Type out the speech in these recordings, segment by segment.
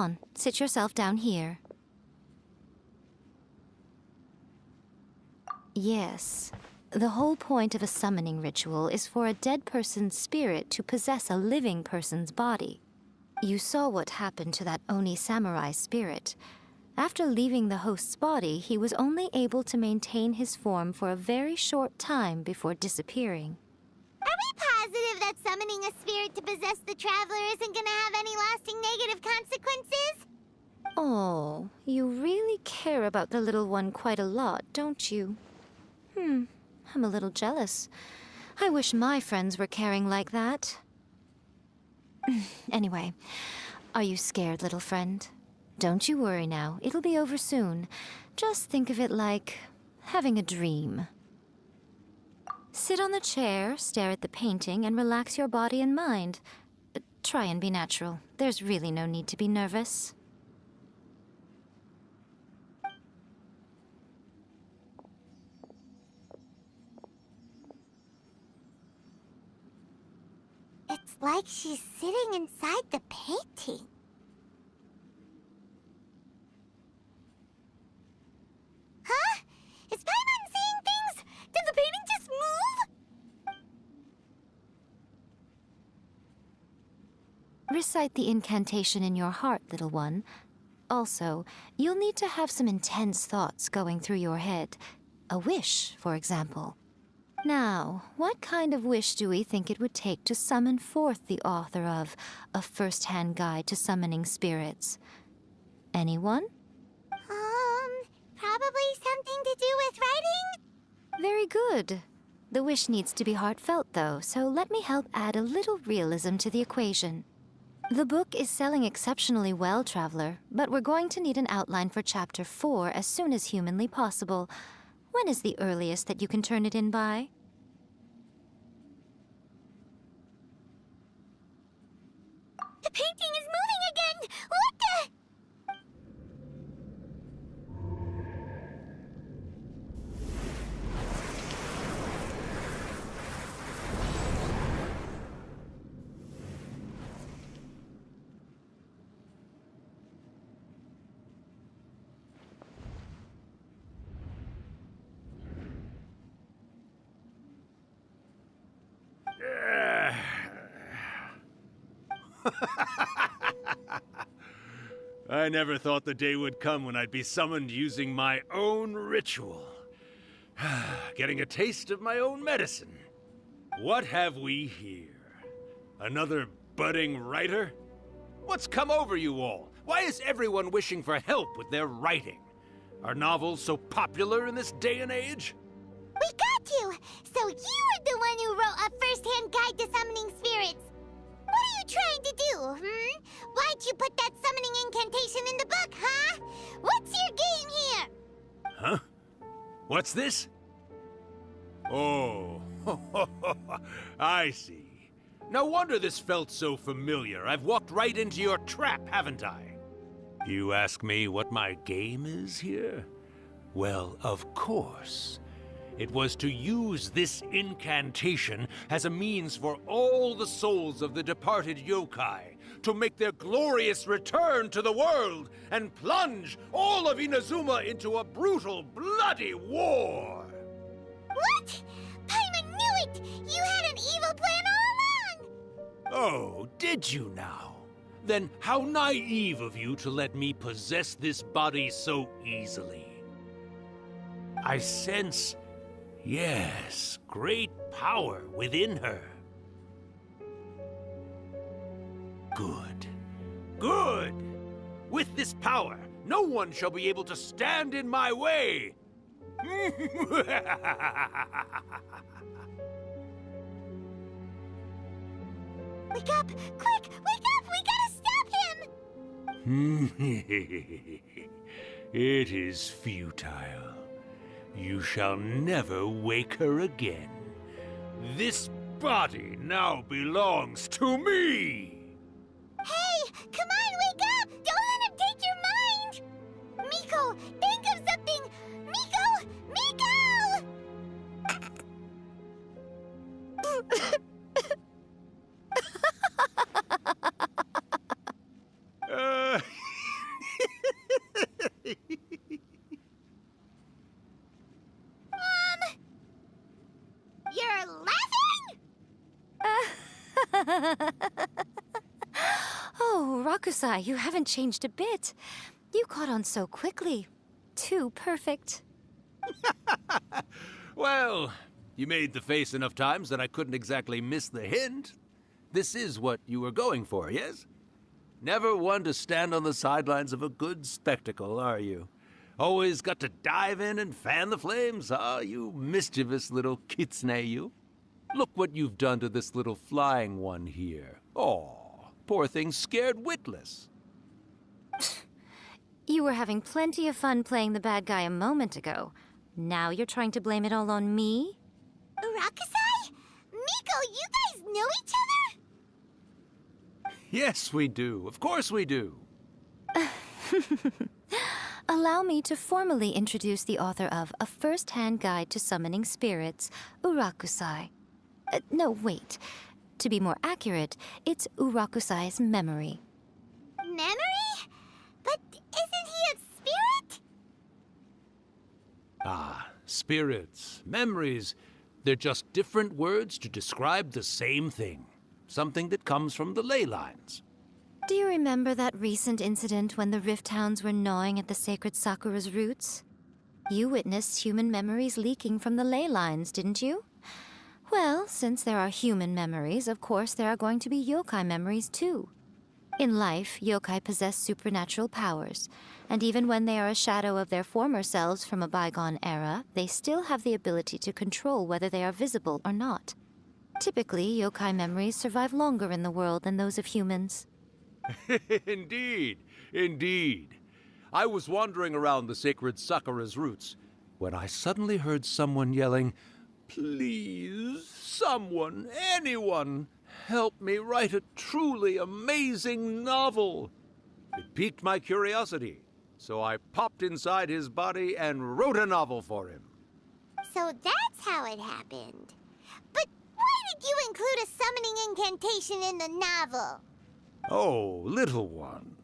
On, sit yourself down here. Yes. The whole point of a summoning ritual is for a dead person's spirit to possess a living person's body. You saw what happened to that Oni samurai spirit. After leaving the host's body, he was only able to maintain his form for a very short time before disappearing. Are we positive that summoning a spirit to possess the traveler isn't gonna have any lasting negative consequences? Oh, you really care about the little one quite a lot, don't you? I'm a little jealous. I wish my friends were caring like that. Anyway, are you scared, little friend? Don't you worry now, it'll be over soon. Just think of it like having a dream. Sit on the chair, stare at the painting, and relax your body and mind. But try and be natural. There's really no need to be nervous. It's like she's sitting inside the painting. Huh? Is Paimon seeing things? Did the painting just move? Recite the incantation in your heart, little one. Also, you'll need to have some intense thoughts going through your head. A wish, for example. Now, what kind of wish do we think it would take to summon forth the author of A First-Hand Guide to Summoning Spirits? Anyone? Probably something to do with writing? Very good. The wish needs to be heartfelt, though, so let me help add a little realism to the equation. The book is selling exceptionally well, Traveler, but we're going to need an outline for Chapter 4 as soon as humanly possible. When is the earliest that you can turn it in by? The painting is moving again! What the? I never thought the day would come when I'd be summoned using my own ritual. Getting a taste of my own medicine. What have we here? Another budding writer? What's come over you all? Why is everyone wishing for help with their writing? Are novels so popular in this day and age? We got you! So you are the one who wrote A First-Hand Guide to Summoning Spirits! What are you trying to do, Why'd you put that summoning incantation in the book, huh? What's your game here? Huh? What's this? Oh, I see. No wonder this felt so familiar. I've walked right into your trap, haven't I? You ask me what my game is here? Well, of course. It was to use this incantation as a means for all the souls of the departed yokai to make their glorious return to the world and plunge all of Inazuma into a brutal, bloody war! What? Paimon knew it! You had an evil plan all along! Oh, did you now? Then how naive of you to let me possess this body so easily. I sense, yes, great power within her. Good. Good! With this power, no one shall be able to stand in my way! Wake up! Quick! Wake up! We gotta stop him! It is futile. You shall never wake her again. This body now belongs to me! Hey! Come on, wake up! Don't let him take your mind! Miko, think of something! Miko! Miko! Urakusai, you haven't changed a bit. You caught on so quickly. Too perfect. Well, you made the face enough times that I couldn't exactly miss the hint. This is what you were going for, yes? Never one to stand on the sidelines of a good spectacle, are you? Always got to dive in and fan the flames, ah, you mischievous little kitsune, you. Look what you've done to this little flying one here. Aw, poor thing scared witless. You were having plenty of fun playing the bad guy a moment ago. Now you're trying to blame it all on me? Urakusai? Miko, you guys know each other? Yes, we do. Of course we do. Allow me to formally introduce the author of A First-Hand Guide to Summoning Spirits, Urakusai. No, wait. To be more accurate, it's Urakusai's memory. Memory? But isn't he a spirit? Ah, spirits, memories. They're just different words to describe the same thing. Something that comes from the ley lines. Do you remember that recent incident when the Rift Hounds were gnawing at the sacred Sakura's roots? You witnessed human memories leaking from the ley lines, didn't you? Well, since there are human memories, of course there are going to be yokai memories too. In life, yokai possess supernatural powers, and even when they are a shadow of their former selves from a bygone era, they still have the ability to control whether they are visible or not. Typically, yokai memories survive longer in the world than those of humans. Indeed, indeed. I was wandering around the sacred Sakura's roots when I suddenly heard someone yelling, "Please, someone, anyone, help me write a truly amazing novel." It piqued my curiosity, so I popped inside his body and wrote a novel for him. So that's how it happened. But why did you include a summoning incantation in the novel? Oh, little one.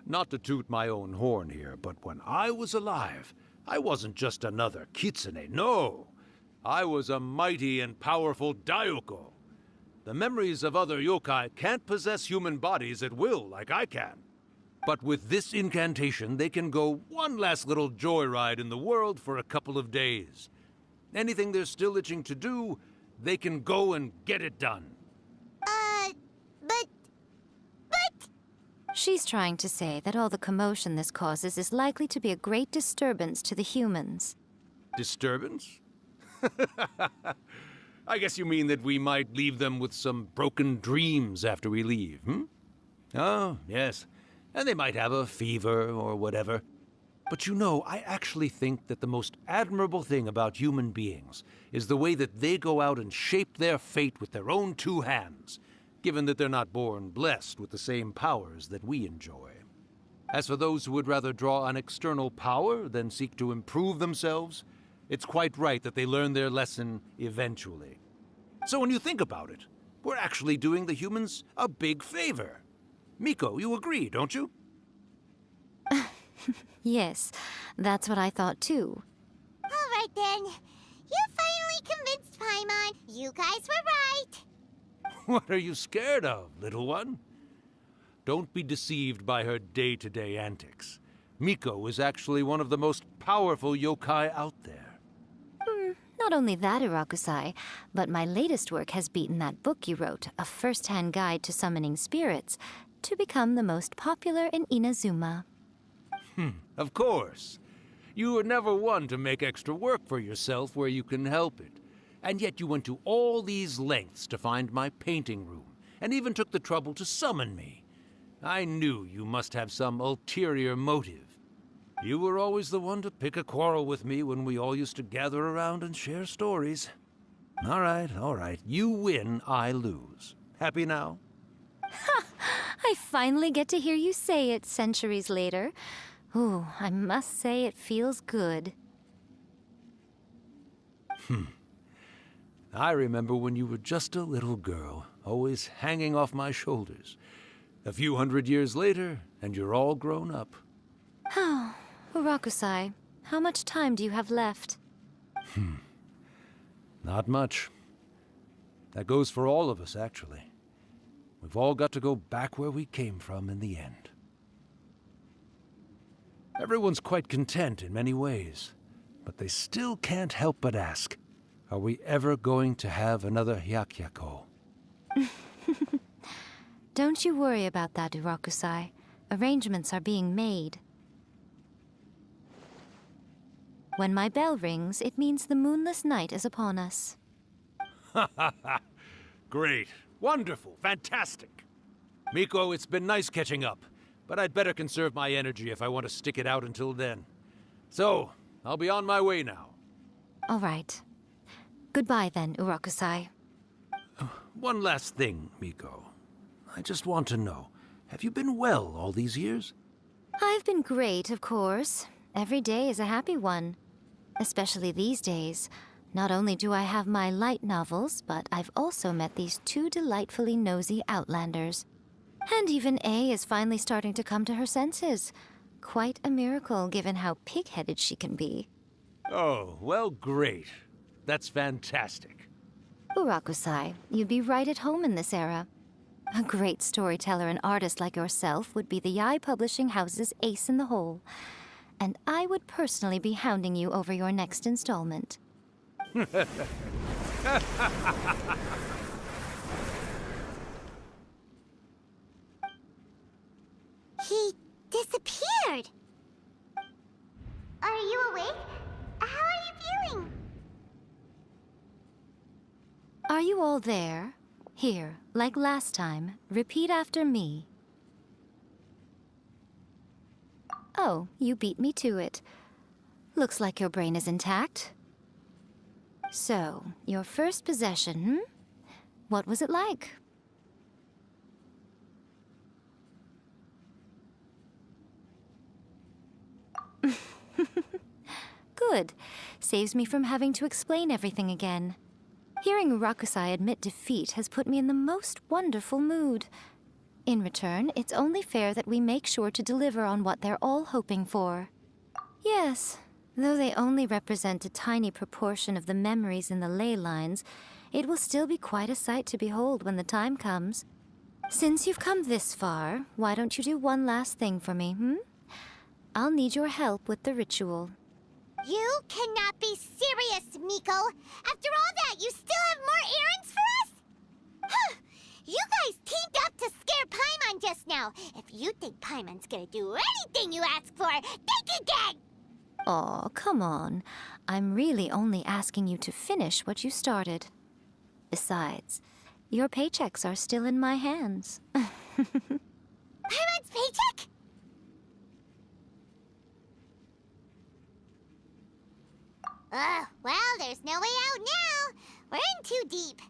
Not to toot my own horn here, but when I was alive, I wasn't just another kitsune, no. I was a mighty and powerful Daioko. The memories of other yokai can't possess human bodies at will like I can. But with this incantation, they can go one last little joyride in the world for a couple of days. Anything they're still itching to do, they can go and get it done. But... She's trying to say that all the commotion this causes is likely to be a great disturbance to the humans. Disturbance? I guess you mean that we might leave them with some broken dreams after we leave, hmm? Oh, yes. And they might have a fever or whatever. But you know, I actually think that the most admirable thing about human beings is the way that they go out and shape their fate with their own two hands, given that they're not born blessed with the same powers that we enjoy. As for those who would rather draw on external power than seek to improve themselves, it's quite right that they learn their lesson eventually. So when you think about it, we're actually doing the humans a big favor. Miko, you agree, don't you? Yes, that's what I thought too. all right then. You finally convinced Paimon. You guys were right. What are you scared of, little one? Don't be deceived by her day-to-day antics. Miko is actually one of the most powerful yokai out there. Not only that, Urakusai, but my latest work has beaten that book you wrote, A First-Hand Guide to Summoning Spirits, to become the most popular in Inazuma. Of course. You were never one to make extra work for yourself where you can help it. And yet you went to all these lengths to find my painting room, and even took the trouble to summon me. I knew you must have some ulterior motive. You were always the one to pick a quarrel with me when we all used to gather around and share stories. All right. You win, I lose. Happy now? I finally get to hear you say it centuries later. Ooh, I must say it feels good. I remember when you were just a little girl, always hanging off my shoulders. A few hundred years later, and you're all grown up. Oh, Urakusai, how much time do you have left? Not much. That goes for all of us, actually. we've all got to go back where we came from in the end. Everyone's quite content in many ways, but they still can't help but ask, are we ever going to have another Hyakyako? Don't you worry about that, Urakusai. Arrangements are being made. When my bell rings, it means the moonless night is upon us. Great. Wonderful. Fantastic. Miko, it's been nice catching up, but I'd better conserve my energy if I want to stick it out until then. So, I'll be on my way now. All right. Goodbye then, Urakusai. One last thing, Miko. I just want to know, have you been well all these years? I've been great, of course. Every day is a happy one. Especially these days. Not only do I have my light novels, but I've also met these two delightfully nosy outlanders. And even A is finally starting to come to her senses. Quite a miracle, given how pig-headed she can be. Oh, well, great. That's fantastic. Urakusai, you'd be right at home in this era. A great storyteller and artist like yourself would be the Yai Publishing House's ace in the hole. And I would personally be hounding you over your next installment. He disappeared. Are you awake? How are you feeling? Are you all there? Here, like last time, repeat after me. Oh, you beat me to it. Looks like your brain is intact. So, your first possession, What was it like? Good. Saves me from having to explain everything again. Hearing Urakusai admit defeat has put me in the most wonderful mood. In return, it's only fair that we make sure to deliver on what they're all hoping for. Yes, though they only represent a tiny proportion of the memories in the ley lines, it will still be quite a sight to behold when the time comes. Since you've come this far, why don't you do one last thing for me, I'll need your help with the ritual. You cannot be serious, Miko! After all that, you still have more errands for us? Huh! You guys teamed up to scare Paimon just now. If you think Paimon's gonna do anything you ask for, think again! Aw, come on. I'm really only asking you to finish what you started. Besides, your paychecks are still in my hands. Paimon's paycheck? Well, there's no way out now. We're in too deep.